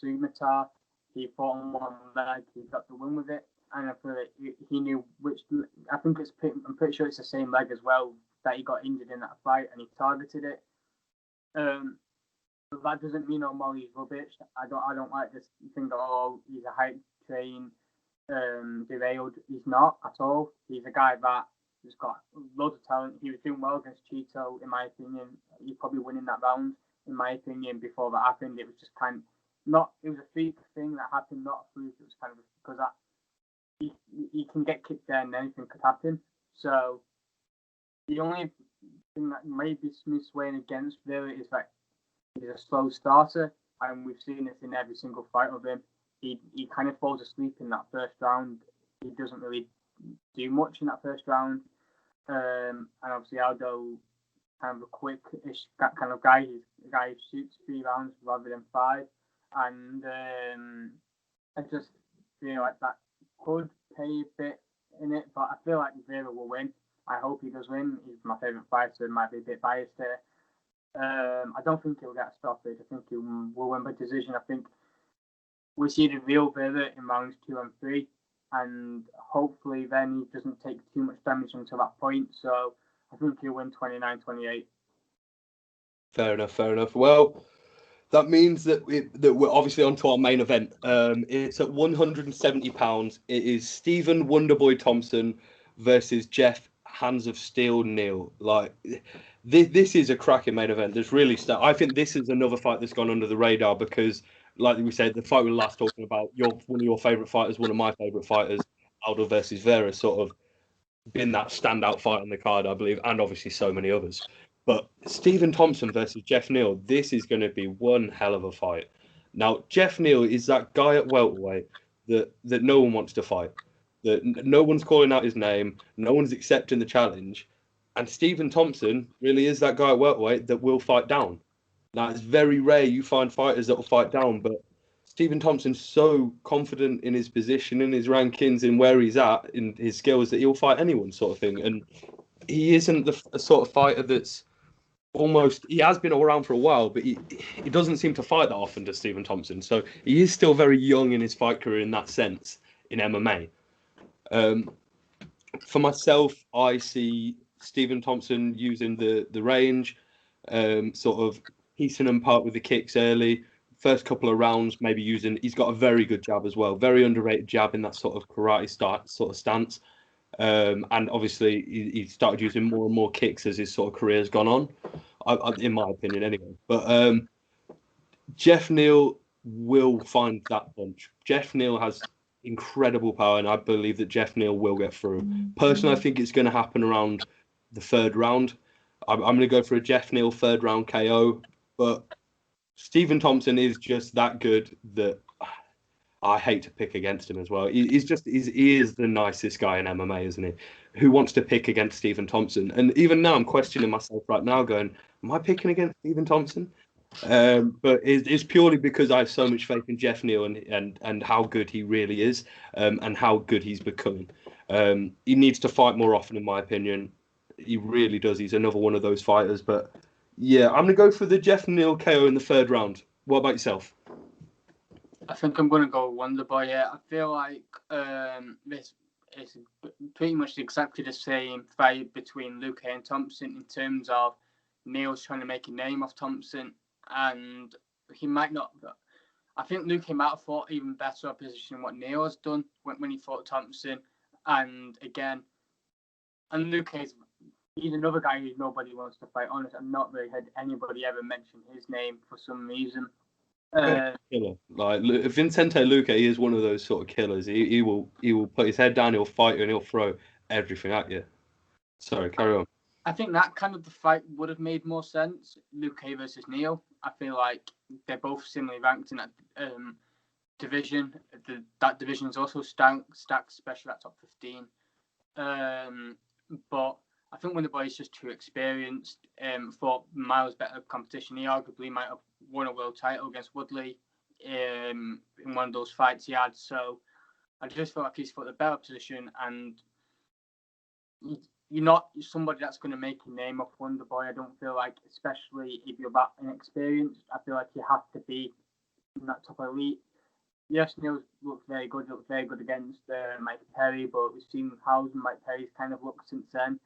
Sumatar. He fought on one leg. He got the win with it, and I feel like he knew which. I'm pretty sure it's the same leg as well that he got injured in that fight, and he targeted it. But that doesn't mean O'Malley's rubbish. I don't like this thing that he's a hype train, derailed. He's not at all. He's a guy that has got loads of talent. He was doing well against Chito, in my opinion. He's probably winning that round, in my opinion. Before that happened, it was just kind of not. It was a freak thing that happened, not a fluke. It was kind of because that he can get kicked there and anything could happen. So the only thing that maybe me swaying against Vera is that he's a slow starter, and we've seen this in every single fight of him. He kind of falls asleep in that first round. He doesn't really do much in that first round. And obviously Aldo kind of a quick-ish kind of guy. He's a guy who shoots 3 rounds rather than 5. And I just feel like that could pay a bit in it, but I feel like Vera will win. I hope he does win. He's my favourite fighter. Might be a bit biased here. I don't think he'll get a stoppage. I think he will win by decision. I think we see the real Vera in rounds 2 and 3, and hopefully then he doesn't take too much damage until that point. So I think he'll win 29-28. Fair enough. Well, that means that we're obviously on to our main event. It's at £170. It is Stephen Wonderboy Thompson versus Jeff Hands of Steel Neal. Like, this is a cracking main event. There's really I think this is another fight that's gone under the radar because, like we said, the fight we were last talking about, one of your favourite fighters, one of my favourite fighters, Aldo versus Vera, sort of been that standout fight on the card, I believe, and obviously so many others. But Stephen Thompson versus Jeff Neal, this is going to be one hell of a fight. Now, Jeff Neal is that guy at welterweight that no one wants to fight, that no one's calling out his name, no one's accepting the challenge. And Stephen Thompson really is that guy at welterweight that will fight down. Now, it's very rare you find fighters that will fight down, but Stephen Thompson's so confident in his position, in his rankings, in where he's at, in his skills, that he'll fight anyone sort of thing. And he isn't the sort of fighter that's he has been around for a while, but he doesn't seem to fight that often, does Stephen Thompson. So he is still very young in his fight career in that sense, in MMA. For myself, I see Stephen Thompson using the range, sort of piecing them apart with the kicks early. First couple of rounds, maybe he's got a very good jab as well, very underrated jab in that sort of karate sort of stance. And obviously, he started using more and more kicks as his sort of career has gone on, in my opinion, anyway. But Jeff Neal will find that punch. Jeff Neal has incredible power, and I believe that Jeff Neal will get through. Personally, I think it's going to happen around the 3rd round. I'm going to go for a Jeff Neal 3rd round KO, but Stephen Thompson is just that good that I hate to pick against him as well. He is the nicest guy in MMA, isn't he? Who wants to pick against Stephen Thompson? And even now, I'm questioning myself right now, going, am I picking against Stephen Thompson? But it's purely because I have so much faith in Jeff Neal and how good he really is, and how good he's becoming. He needs to fight more often, in my opinion. He really does. He's another one of those fighters. But yeah, I'm going to go for the Jeff Neal KO in the 3rd round. What about yourself? I think I'm going to go Wonderboy here. I feel like this is pretty much exactly the same fight between Luque and Thompson in terms of Neal's trying to make a name off Thompson, and he might not. I think Luque might have fought even better opposition than what Neal has done when he fought Thompson. And again, and Luque he's another guy who nobody wants to fight. Honestly, I've not really heard anybody ever mention his name for some reason. Killer. Like Vicente Luque, he is one of those sort of killers. He will put his head down, he'll fight you, and he'll throw everything at you. Sorry, carry on. I think that kind of the fight would have made more sense. Luque versus Neal. I feel like they're both similarly ranked in that division. That division is also stacked, especially at top 15. But I think Wonderboy is just too experienced. For miles better competition, he arguably might have won a world title against Woodley in one of those fights he had. So I just feel like he's got the better position, and you're not somebody that's going to make a name off Wonderboy. I don't feel like, especially if you're that inexperienced, I feel like you have to be in that top elite. Yes, Neal looks very good. Looked very good against Mike Perry, but we've seen how Mike Perry's kind of looked since then.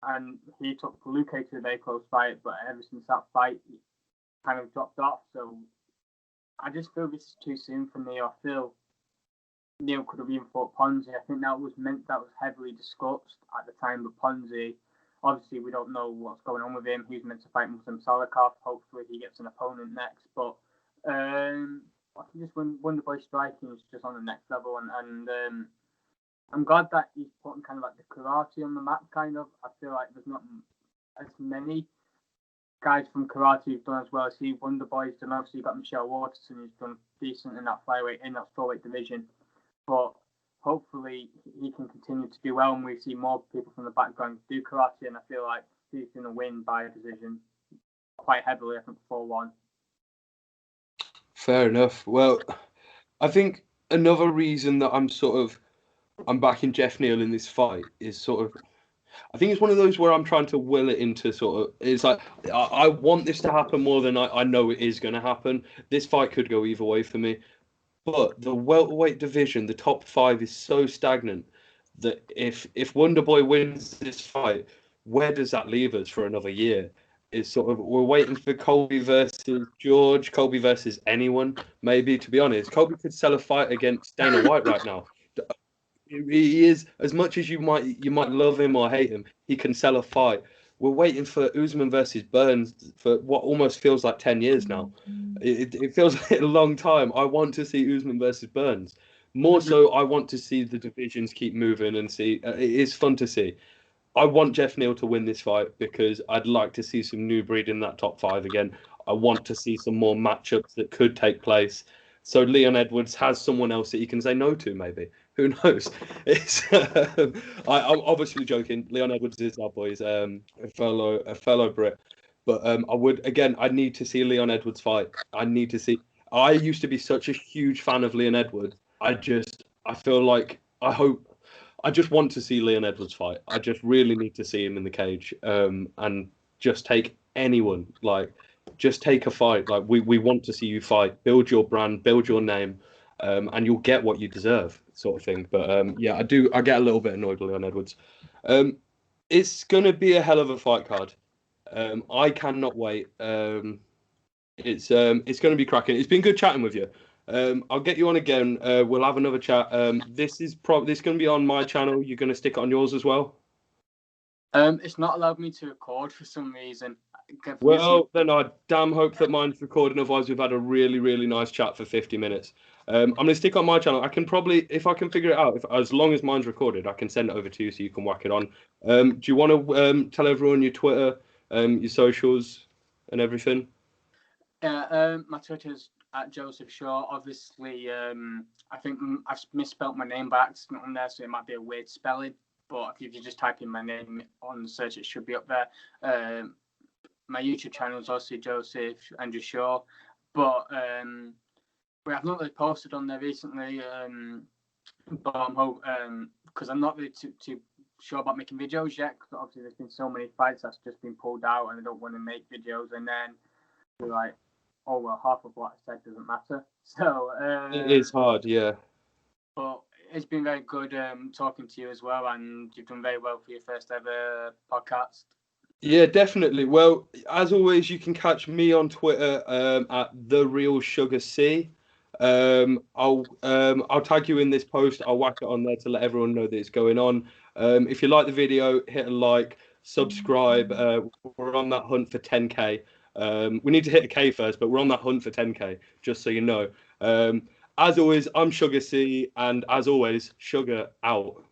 And he took Luque to a very close fight, but ever since that fight, he kind of dropped off. So I just feel this is too soon for Neal. I feel Neal could have even fought Ponzi. I think that was heavily discussed at the time. But Ponzi, obviously, we don't know what's going on with him. He's meant to fight Muslim Salikov. Hopefully, he gets an opponent next. But I think just Wonderboy striking is just on the next level, and I'm glad that he's putting kind of like the karate on the map. Kind of, I feel like there's not as many guys from karate who've done as well as he. Wonderboy's done. Obviously, you've got Michelle Waterson, who's done decent in that flyweight, in that strawweight division. But hopefully he can continue to do well, and we see more people from the background do karate. And I feel like he's going to win by a decision quite heavily. I think 4-1. Fair enough. Well, I think another reason that I'm backing Jeff Neal in this fight is I think it's one of those where I'm trying to will it into it's like I want this to happen more than I know it is going to happen. This fight could go either way for me. But the welterweight division, the top 5 is so stagnant that if Wonderboy wins this fight, where does that leave us for another year? It's we're waiting for Colby versus George, Colby versus anyone, maybe. To be honest, Colby could sell a fight against Dana White right now. He is, as much as you might love him or hate him, he can sell a fight. We're waiting for Usman versus Burns for what almost feels like 10 years now. It feels like a long time. I want to see Usman versus Burns. More so, I want to see the divisions keep moving and see. It is fun to see. I want Jeff Neal to win this fight because I'd like to see some new breed in that top 5 again. I want to see some more matchups that could take place. So Leon Edwards has someone else that he can say no to, maybe. Who knows? I'm obviously joking. Leon Edwards is our boys, a fellow Brit. But I need to see Leon Edwards fight. I used to be such a huge fan of Leon Edwards. I just want to see Leon Edwards fight. I just really need to see him in the cage. And just take anyone, just take a fight. We want to see you fight. Build your brand, build your name. And you'll get what you deserve, sort of thing. But I get a little bit annoyed with Leon Edwards. It's gonna be a hell of a fight card. I cannot wait. It's gonna be cracking. It's been good chatting with you. I'll get you on again. We'll have another chat. This gonna be on my channel. You're gonna stick it on yours as well. It's not allowed me to record for some reason. Well, then I damn hope that mine's recording. Otherwise, we've had a really, really nice chat for 50 minutes. I'm going to stick on my channel. I can probably, if I can figure it out, as long as mine's recorded, I can send it over to you so you can whack it on. Do you want to tell everyone your Twitter, your socials, and everything? Yeah, my Twitter's at Joseph Shaw. Obviously, I think I've misspelled my name by accident on there, so it might be a weird spelling. But if you just type in my name on the search, it should be up there. My YouTube channel is also Joseph Andrew Shaw, but I've not really posted on there recently. But I'm hoping because I'm not really too sure about making videos yet. Because obviously there's been so many fights that's just been pulled out, and I don't want to make videos and then be like, oh well, half of what I said doesn't matter. So it is hard, yeah. But it's been very good talking to you as well, and you've done very well for your first ever podcast. Yeah, definitely. Well, as always, you can catch me on Twitter at TheRealSugarC. I'll tag you in this post. I'll whack it on there to let everyone know that it's going on. If you like the video, hit a like, subscribe. We're on that hunt for 10K. We need to hit a K first, but we're on that hunt for 10K, just so you know. As always, I'm Sugar C, and as always, Sugar out.